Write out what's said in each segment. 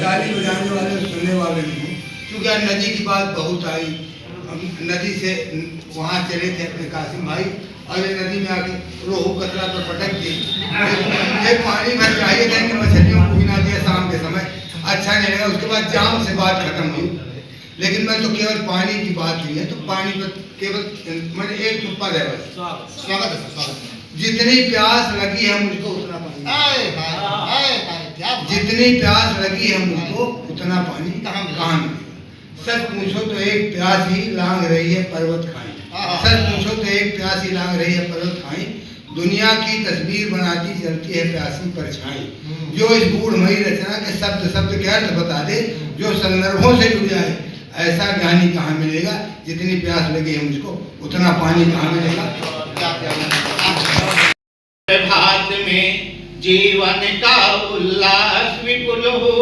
ताली बजाने वाले सुनने वाले लोग, क्योंकि आज नदी की बात बहुत आई। हम नदी से वहाँ चले थे अपने कासिम भाई, और ये नदी में आके रोहू कतरा पर पटक दी। एक पानी भर चाहिए था कि मछलियों को पिला दिया शाम के समय, अच्छा नहीं लगा। उसके बाद जाम से बात खत्म हुई, लेकिन मैं तो केवल पानी की बात हुई है, तो पानी पर केवल मैंने एक टुप्पा है बस। स्वागत है स्वागत है। जितनी प्यास लगी है मुझको उतना पानी, जितनी प्यास लगी है मुझको उतना पानी कहाँ मिलेगा? सच पूछो तो एक प्यास ही लांग रही है पर्वत खाई। सच पूछो तो एक प्यास ही लांग रही है पर्वत खाई। दुनिया की तस्वीर बनाती चलती है प्यासी परछाई। जो इस गूढ़मयी रचना के शब्द शब्द के अर्थ बता दे, जो संदर्भों से जुड़ जाए, ऐसा ज्ञानी कहाँ मिलेगा? जितनी प्यास लगी है मुझको उतना पानी कहाँ मिलेगा? प्रभात में जीवन का उल्लास विपुल हो,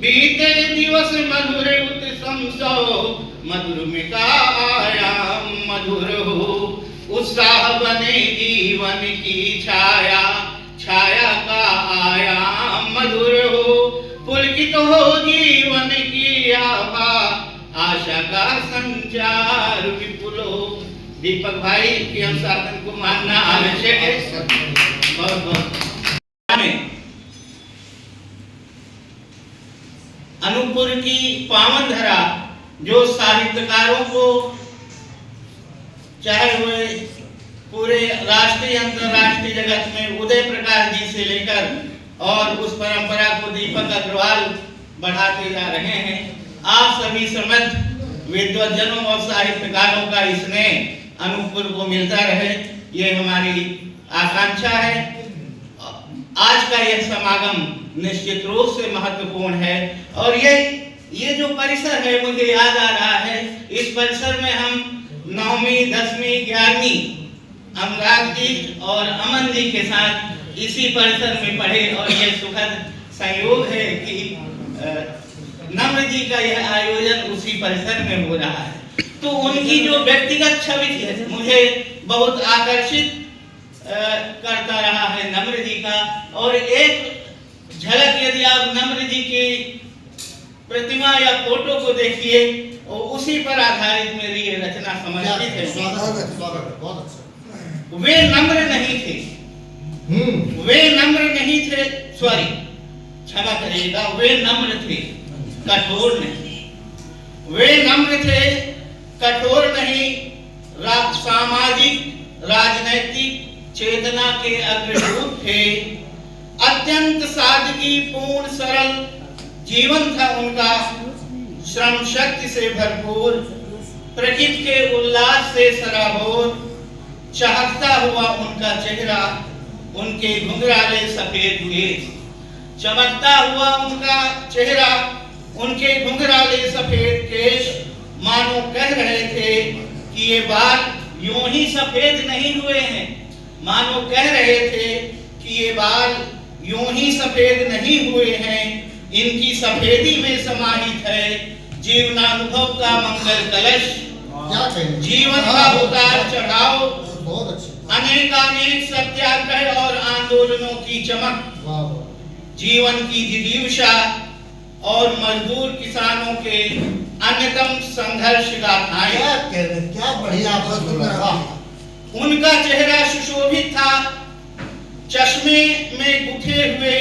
बीते दिवस मधुर उत्सम सो, मधुर में का आयाम मधुर हो। उत्साह बने जीवन की छाया, छाया का आयाम मधुर हो। पुलकित हो जीवन की आभा, आशा का संचार विपुल हो। दीपक भाई के अनुशासन को मानना आवश्यक है। बहुत बहुत अनूपपुर की पावन धरा, जो साहित्यकारों को चाहे हुए पूरे राष्ट्रीय अंतरराष्ट्रीय जगत में उदय प्रकाश जी से लेकर और उस परंपरा को दीपक अग्रवाल बढ़ाते जा रहे हैं। आप सभी समर्थ विद्वज्जनों और साहित्यकारों का स्नेह अनूपपुर को मिलता रहे, ये हमारी आकांक्षा है। आज का यह समागम निश्चित रूप से महत्वपूर्ण है, और ये जो परिसर है मुझे याद आ रहा है, इस परिसर में हम 9वीं 10वीं 11वीं अनुराग जी और अमन जी के साथ इसी परिसर में पढ़े, और यह सुखद संयोग है कि नम्र जी का यह आयोजन उसी परिसर में हो रहा है। तो उनकी जो व्यक्तिगत छवि है मुझे बहुत आकर्षित करता रहा है नम्र जी का। और एक झलक यदि आप नम्र जी की प्रतिमा या फोटो को देखिए, और उसी पर आधारित मेरी ये रचना समर्पित है। स्वागत बहुत अच्छा। वे नम्र नहीं थे, वे नम्र नहीं थे, सॉरी क्षमा करिएगा, वे नम्र थे, कठोर नहीं। वे नम्र थे, कठोर नहीं, सामाजिक राजनैतिक चेतना के अग्रदूत थे। अत्यंत सादगी पूर्ण सरल जीवन था उनका, श्रम शक्ति से भरपूर, प्रकृति के उल्लास से सराबोर। चहकता हुआ उनका चेहरा, उनके घुंघराले सफेद केश, चमकता हुआ उनका चेहरा, उनके घुंघराले सफेद केश, मानो कह रहे थे कि ये बाल यूं ही सफेद नहीं हुए हैं, मानो कह रहे थे कि ये बाल यूं ही सफेद नहीं हुए हैं, इनकी सफेदी में समाहित है जीवनानुभव का मंगल कलश। जीवन का उतार चढ़ाव, अनेकानेक सत्याग्रह और आंदोलनों की चमक, जीवन की जिजीविषा और मजदूर किसानों के अन्यतम संघर्ष गाथाएं। क्या बढ़िया उनका चेहरा सुशोभित था चश्मे में गुथे हुए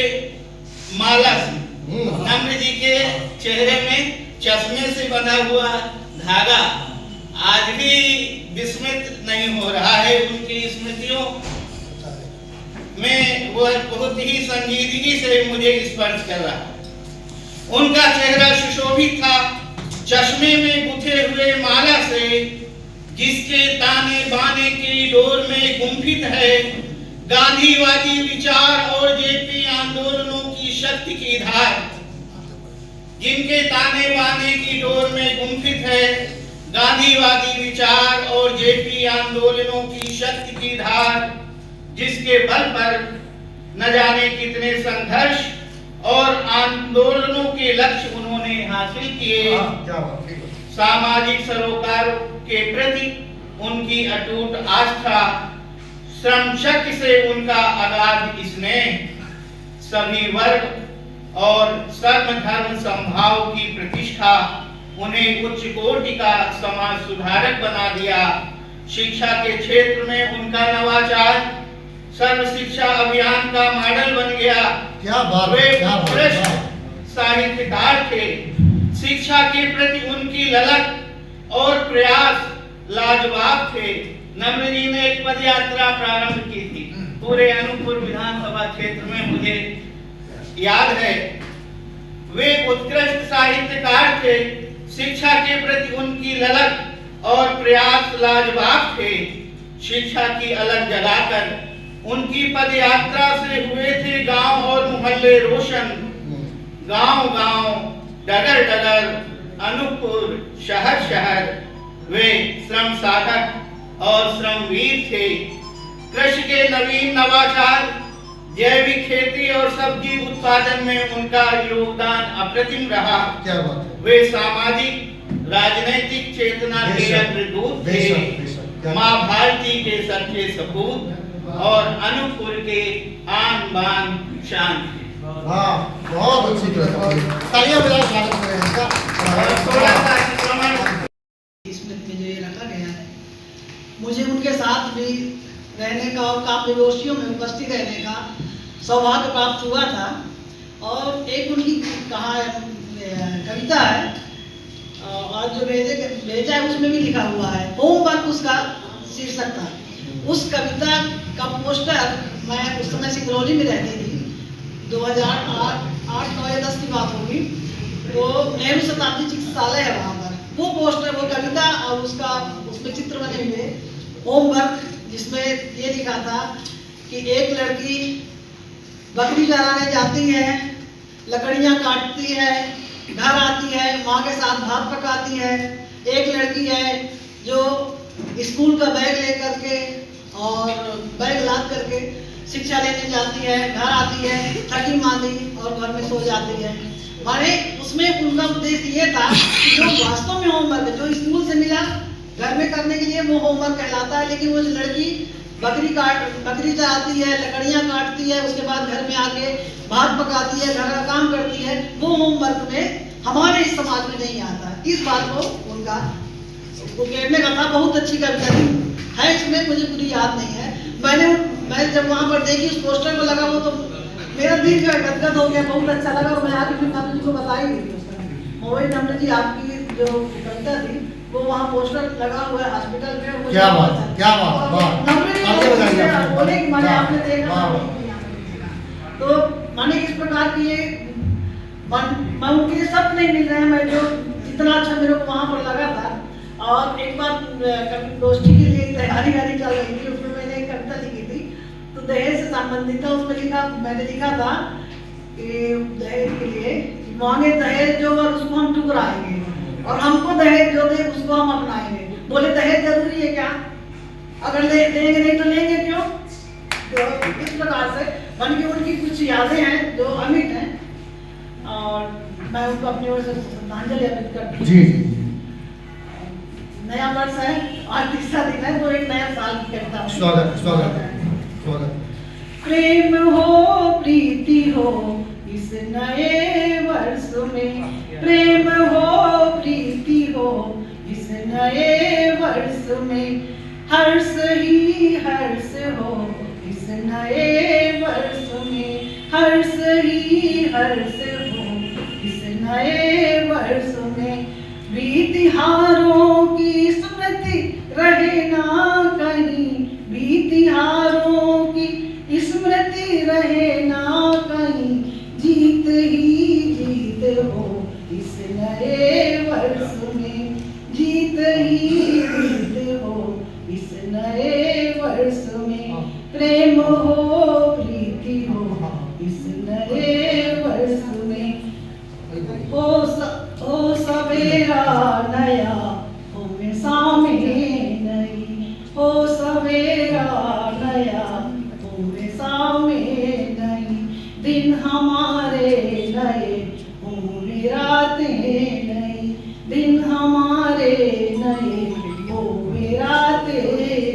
माला से। नम्र जी के चेहरे में चश्मे से बंधा हुआ धागा आज भी विस्मृत नहीं हो रहा है। उनकी स्मृतियों में वह बहुत ही संजीदगी से मुझे स्पर्श कर रहा है। उनका चेहरा सुशोभित था चश्मे में गुथे हुए माला से, जिसके ताने बाने की डोर में गुंफित है गांधीवादी विचार और जेपी आंदोलनों की शक्ति की धार। जिनके ताने बाने की डोर में गुंफित है गांधीवादी विचार और जेपी आंदोलनों की शक्ति की धार, जिसके बल पर न जाने कितने संघर्ष और आंदोलनों के लक्ष्य उन्होंने हासिल किए। सामाजिक सरोकार के प्रति उनकी अटूट आस्था, श्रम शक्ति से उनका अगाध स्नेह, सभी वर्ग और सर्व धर्म समभाव की प्रतिष्ठा, उन्हें उच्च कोटि का समाज सुधारक बना दिया। शिक्षा के क्षेत्र में उनका नवाचार सर्व शिक्षा अभियान का मॉडल बन गया। क्या बात वे है, क्या बात है। उत्कृष्ट साहित्यकार थे। शिक्षा के प्रति उनकी ललक और प्रयास लाजवाब थे। नम्र जी ने एक पद यात्रा प्रारंभ की थी पूरे अनूपपुर विधानसभा क्षेत्र में, मुझे याद है। वे उत्कृष्ट साहित्यकार थे। शिक्षा के प्रति उनकी ललक और प्रयास लाजवाब थे। शिक्षा की अलग जगाकर उनकी पद यात्रा से हुए थे गांव और मोहल्ले रोशन। गांव गांव, डगर डगर, अनूपपुर शहर शहर वे श्रम साधक और श्रमवीर थे। कृषि के नवीन नवाचार, जैविक खेती और सब्जी उत्पादन में उनका योगदान अप्रतिम रहा। क्या बात है। वे सामाजिक राजनैतिक चेतना के अग्रदूत थे। माँ भारती के सच्चे सपूत और अनूपपुर के आन बान शान थे। वाह, बहुत अच्छी तरह तालियां बजाकर स्वागत करें इनका। थोड़ा सा अतिक्रमण स्मृति में जो ये रखा गया है, मुझे उनके साथ भी रहने का और काव्य गोष्ठियों में उपस्थित रहने का सौभाग्य प्राप्त हुआ था। और एक उनकी कविता है और जो भेजा है उसमें भी लिखा हुआ है, होमवर्क उसका शीर्षक था। उस कविता का पोस्टर, मैं उस समय सिंगरौली में रहती थी, 2008 9 या 10 की बात होगी, तो नेहरू शताब्दी चिकित्सालय है वहाँ पर। वो पोस्टर, वो कविता और उसमें चित्र बने हुए, होमवर्क, जिसमें ये लिखा था कि एक लड़की बकरी चराने जाती है, लकड़ियाँ काटती है, घर आती है, माँ के साथ भात पकाती है। एक लड़की है जो स्कूल का बैग लेकर के और बैग लाद करके शिक्षा लेने जाती है, घर आती है थकी मांदी और घर में सो जाती है। माने उसमें उनका उद्देश्य ये था कि जो वास्तव में होमवर्क, जो स्कूल से मिला घर में करने के लिए, वो होमवर्क कहलाता है। लेकिन वो लड़की बकरी चराती है, लकड़ियाँ काटती है, उसके बाद घर में आके भात पकाती है, घर का काम करती है, वो होमवर्क में हमारे इस समाज में नहीं आता। इस बात को उनका कहने का था। बहुत अच्छी कविता है, इसमें मुझे पूरी याद नहीं है। मैं जब वहाँ पर देखी उस पोस्टर को लगा, वो तो मेरा दिल जो है गदगद हो गया, बहुत अच्छा लगा। और मैं आगे फिर नम्र जी को बताई थी उस समय, मोहित नम्र जी आपकी जो कविता थी वो वहाँ पोस्टर लगा हुआ है हॉस्पिटल में। क्या बात है, क्या बात, वाह। नम्र जी बोले कि मैंने आपने देखा, तो माने इस प्रकार की ये मैं उनके सब नहीं मिल रहे हैं। मैं जो इतना अच्छा मेरे को वहाँ पर लगा था। और एक बार कभी गोष्ठी के लिए तैयारी चल रही थी, उसमें मैंने एक कविता लिखी थी, तो दहेज से संबंधित था। उसमें मैंने लिखा था कि दहेज के लिए मांगे दहेज जो और उसको हम ठुकराएंगे, और हमको दहेज जो दे उसको हम अपनाएंगे। बोले दहेज जरूरी है क्या? अगर देंगे नहीं तो लेंगे क्यों? तो इस प्रकार से बन के उनकी कुछ यादें हैं जो अमिट हैं, और मैं उनको अपनी ओर से श्रद्धांजलि अर्पित करती हूँ। जी जी। नया वर्ष है, आज तीसरा दिन है, तो एक नया साल की कविता है। स्वागत। प्रेम हो प्रीति हो इस नए वर्ष में, प्रेम हो प्रीति हो इस नए वर्ष में, हर्ष ही हर्ष हो इस नए वर्ष में, हर्ष ही हर्ष हो इस नए वर्ष में। बीतिहारों की स्मृति रहे ना कहीं, बीतिहारों की स्मृति रहे ना कहीं, जीत ही जीत हो इस नए वर्ष में, जीत ही जीत हो इस नए वर्ष में। प्रेम हो प्रीति हो इस नए वर्ष में, हो सवेरा नया हो में सामने नहीं, हो सवेरा नया हो में सामने नहीं, दिन हमारे नए हो में रातें नहीं, दिन हमारे नए हो में रातें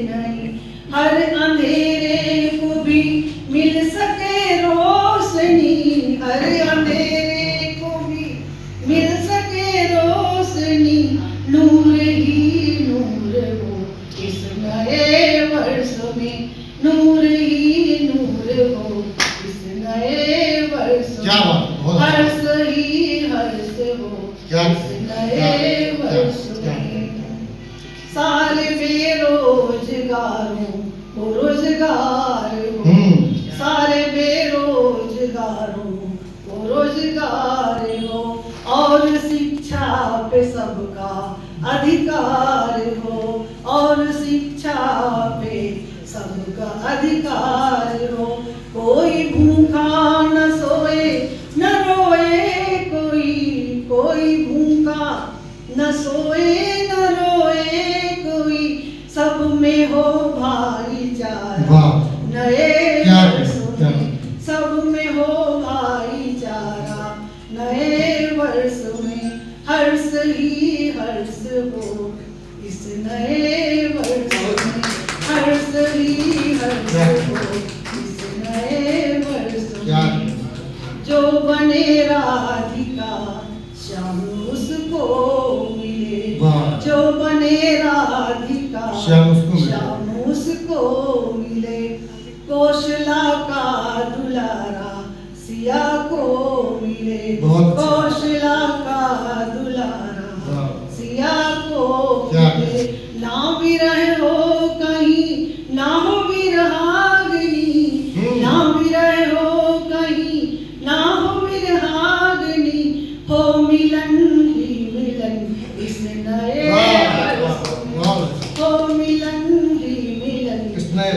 नहीं। हर अंधेरे को भी मिल सके रोशनी, हर अंधेरे क्या नए वर्ष में सारे बेरोजगारों को रोजगार हो, सारे बेरोजगारों को रोजगार हो, और शिक्षा पे सबका अधिकार हो, और शिक्षा पे सबका अधिकार हो। कोई भूखा न सोए न रोए, कोई भूखा न सोए न रोए कोई, सब में हो भाईचारा नए वर्ष में, सब में हो भाईचारा नए वर्ष में, हर्ष ही हर्ष हो इस नए वर्ष में, हर्ष ही हर्ष हो इस नए वर्ष में। जो बने राधिका श्याम उसको मिले, जो बने राधिका श्याम उसको मिले, कौशला का दुलारा सिया को मिले, कौशला का दुलारा सिया को मिले। ना विरह हो कहीं ना हो विरहाग्नि, ना विरह हो कहीं ना हो विरहाग्नि, हो मिलन ही मिलन इस नए वर्ष में, हो मिलन ही मिलन इस नए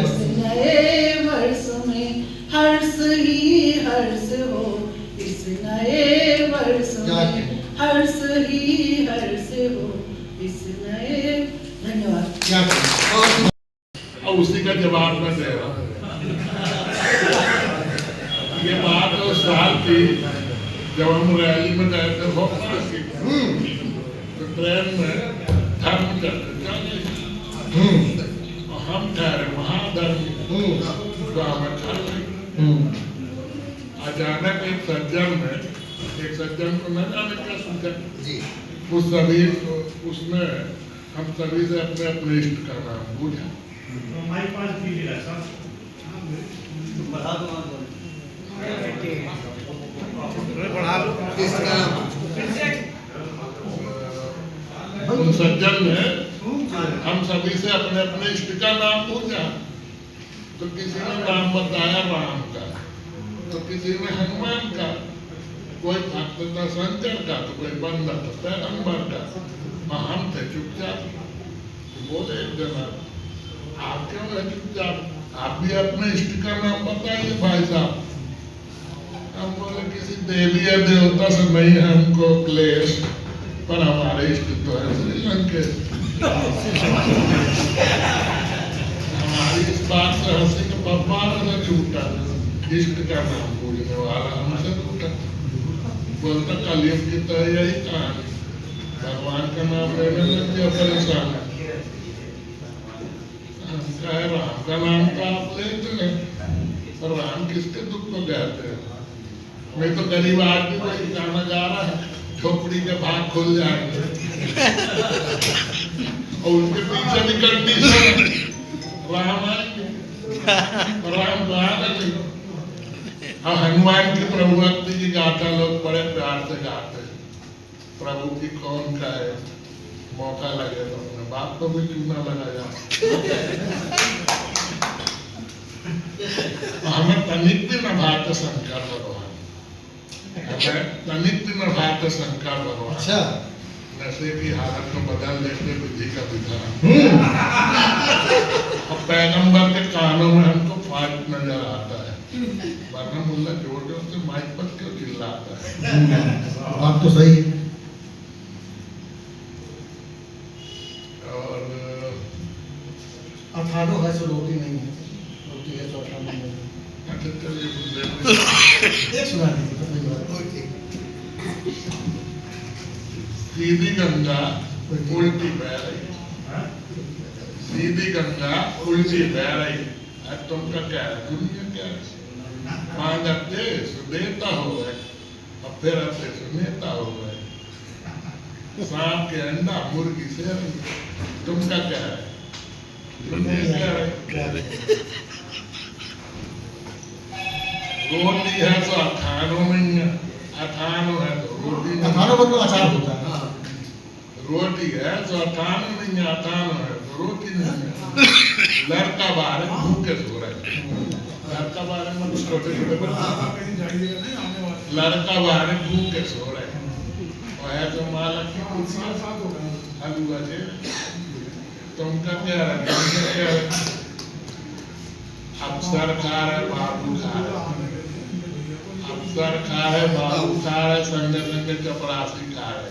वर्ष में, हर्ष ही हर्ष हो इस नए वर्ष में, हर्ष ही हर्ष हो इस नए। धन्यवाद। और उसी का जवाब मैं दे रहा हूँ। ये बात उस साल की जब हम रैली में गए थे भोपाल की, तो ट्रेन में धर्म चर्चा और हम ठहरे महाधर्म हमें ठहरे। अचानक एक सज्जन को न जाने क्या सूझा, उस सभी उसने हम सभी से अपने अपने इष्ट का नाम पूछा। हमारे पास भी मिला सर, बढ़ा दो उन सज्जन ने हम सभी से अपने अपने इष्ट का नाम पूछा। तो किसी ने नाम बताया राम का, तो किसी ने हनुमान का, कोई भक्त था शंकर का, तो कोई बंदा था पैगंबर का। हम थे चुपचाप। बोले एक जना, आप क्यों है चुपचाप, आप भी अपने इष्ट का नाम बताइए भाई साहब। हम बोले किसी देवी या देवता से नहीं है हमको क्लेश, पर हमारे इष्ट तो है श्रीलंकेश। हमारी इस बात से हंसी के पप्पा ने छूटा, इष्ट का नाम पूछने वाला हमसे छूटा। बोलता कलयुग की तो यही कहानी, भगवान का नाम लेने में भी परेशान है। हम कहे राम का नाम तो आप लेते हैं, पर राम किसके दुख को कहते हैं। मैं तो गरीब आदमी कोई गाना गा रहा है, झोपड़ी के भाग खुल जाएंगे और उनके पीछे भी कंडीशन राम आएंगे, राम गाना नहीं। और हनुमान की प्रभु भक्ति की गाथा लोग बड़े प्यार से गाते हैं, प्रभु की कौन का है, मौका लगे तो अपने बाप को भी चूना लगाया। हमें तनिक भी न भाते शंकर भगवान, हमें तनिक भी न भाते शंकर भगवान। नशे की हालत को बदल देते बुद्धि का विधान। और पैगंबर के कानों में हमको फाट नजर आता है, वरना मुल्ला जोर जोर से माइक पर क्यों चिल्लाता है। बात तो सही है। और अखाड़ो है सो रोटी नहीं है, रोटी है तो अखाड़ो नहीं है। अच्छा चलिए एक सुना दीजिए। सीधी गंगा उल्टी बह रही, सीधी गंगा उल्टी बह रही। अब तुमका क्या है, दुनिया क्या है। मांग देश देता हो गए और फिर देश नेता हो गए। सांप के अंडा मुर्गी से तुमका क्या है, दुनिया क्या है। रोटी है तो अठानो नहीं है, अठानो है तो रोटी नहीं। अखाड़ो मतलब अचार होता है। रोटी है तो 58 नहीं 58 है तो रोटी नहीं है। लड़का बाहर है भूखे सो रहा है। लड़का बाहर है मतलब छोटे छोटे बच्चे, लड़का बाहर है भूखे सो रहा है। और है तो माला की कुर्सियां हलवा दे, तो उनका क्या है, उनका क्या है, अफसर खा रहे बाबू खा रहे, अफसर खा रहे बाबू खा रहे, संगे संगे चपरासी खा रहे।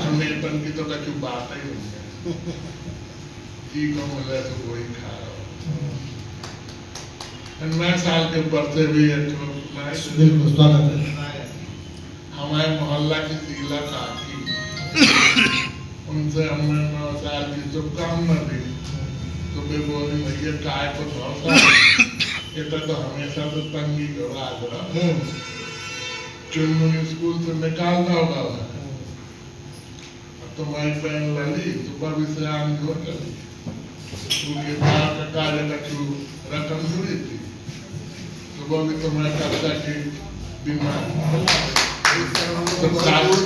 हमें की तो कछु बात ही नहीं है, जी को मिले तो कोई खा रहा। नए साल के ऊपर से भी बिल्कुल स्वागत है। हमारे मोहल्ला की शीला काकी, उनसे हमने 9 साल की शुभकामना दी। तो वे बोली भैया काय को 9 साल, ये तो हमेशा तो तंगी को राज रहा। चुन्नू स्कूल से निकालता होगा, तो मैं पहन लली सुबह भी से आम हो चली, उनके बाहर का काले कछु रकम जुड़ी थी। सुबह भी तो मैं करता कि बीमार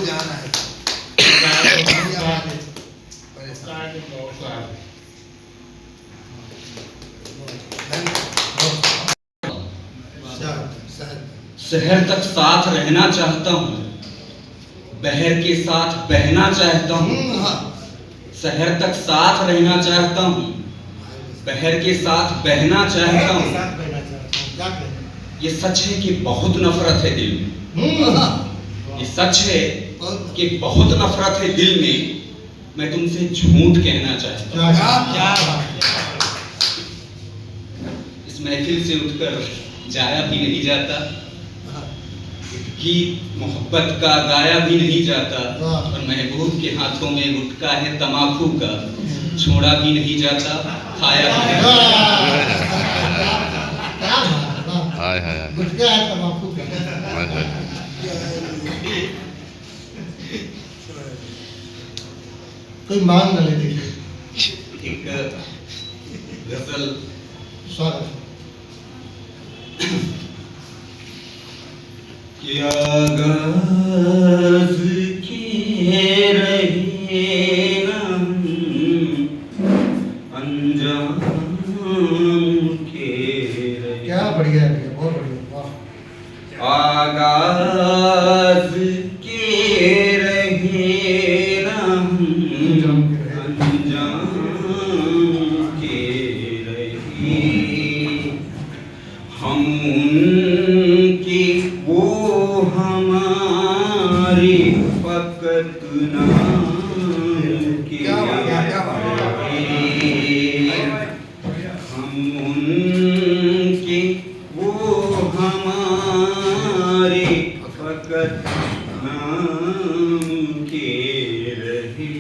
जाना है। शहर तक साथ रहना चाहता हूँ, बहर के साथ बहना चाहता हूँ। शहर तक साथ रहना चाहता हूँ, बहर के साथ बहना चाहता हूँ। ये सच है कि बहुत नफरत है दिल में। ये सच है कि बहुत नफरत है दिल में। मैं तुमसे झूठ कहना चाहता हूँ। इस महफिल से उठकर जाया भी नहीं जाता, गीत मोहब्बत का गाया भी नहीं जाता, और महबूब के हाथों में गुटका है तमाकू का, छोड़ा भी नहीं जाता, खाया भी नहीं जाता। गुटका है तम्बाकू का। कोई मांग न ले देखिए। एक गजल स्वागत है। क्या गाज के रहे ना अंजाम के रहे। क्या बढ़िया है भैया, बहुत बढ़िया, वाह। आगाज के रहे ना अंजाम के रहे। हम उनकी वो हमारी फकत नाम के हम उनकी वो हमारी फकत नाम के रहे।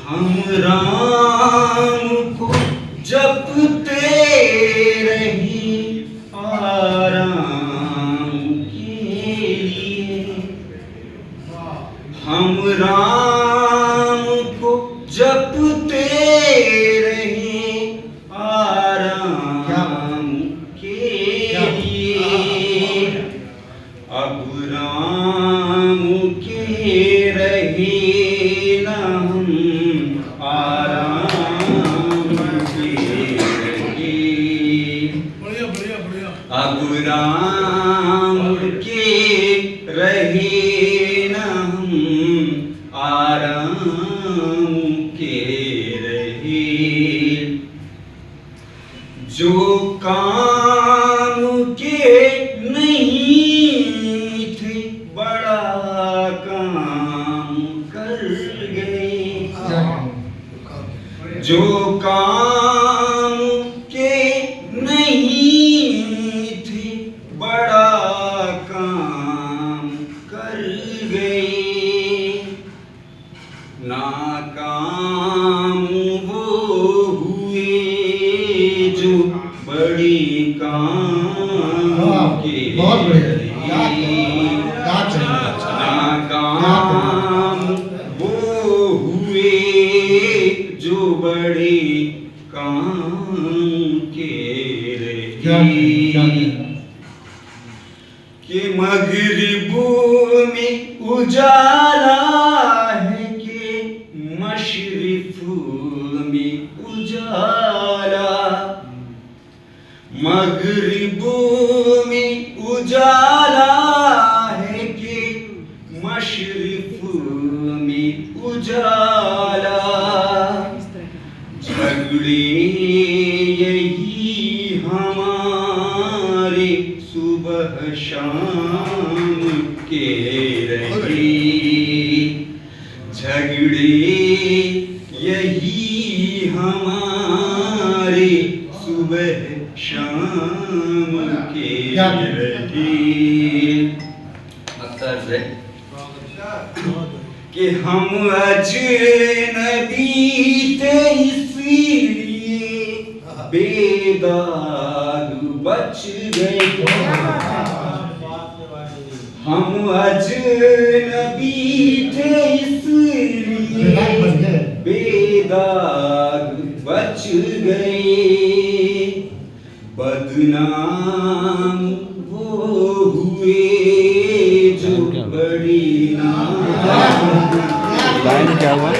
हम राम को जपते रही आराम के लिए। हम राम को जपते रहे आराम के लिए। अब राम के रहे ना हम आराम के रहे। अब राम के रहे ना हम आराम के रहे। जो काम के नहीं थे बड़ा काम कर गए। जो काम के नहीं थे बड़ा काम कर गए। नाकाम वो हुए जो बड़ी काम के बहुत बढ़िया। रहे। नाकाम वो हुए जो बड़ी मगरिब में उजाला है कि मशरिफ में उजाला, मगरिब में उजाला है कि मशरिफ में उजाला। झगड़े यही हमारे सुबह शाम के रहे, झगड़े यही हमारे सुबह शाम के रहे। मतलब है कि हम अजनबी थे इसलिए बेदाग बच गए, हम अजनबी थे इसलिए बेदाग बच गए। बदनाम वो हुए जो बड़ी नाम लाइन क्या हुआ?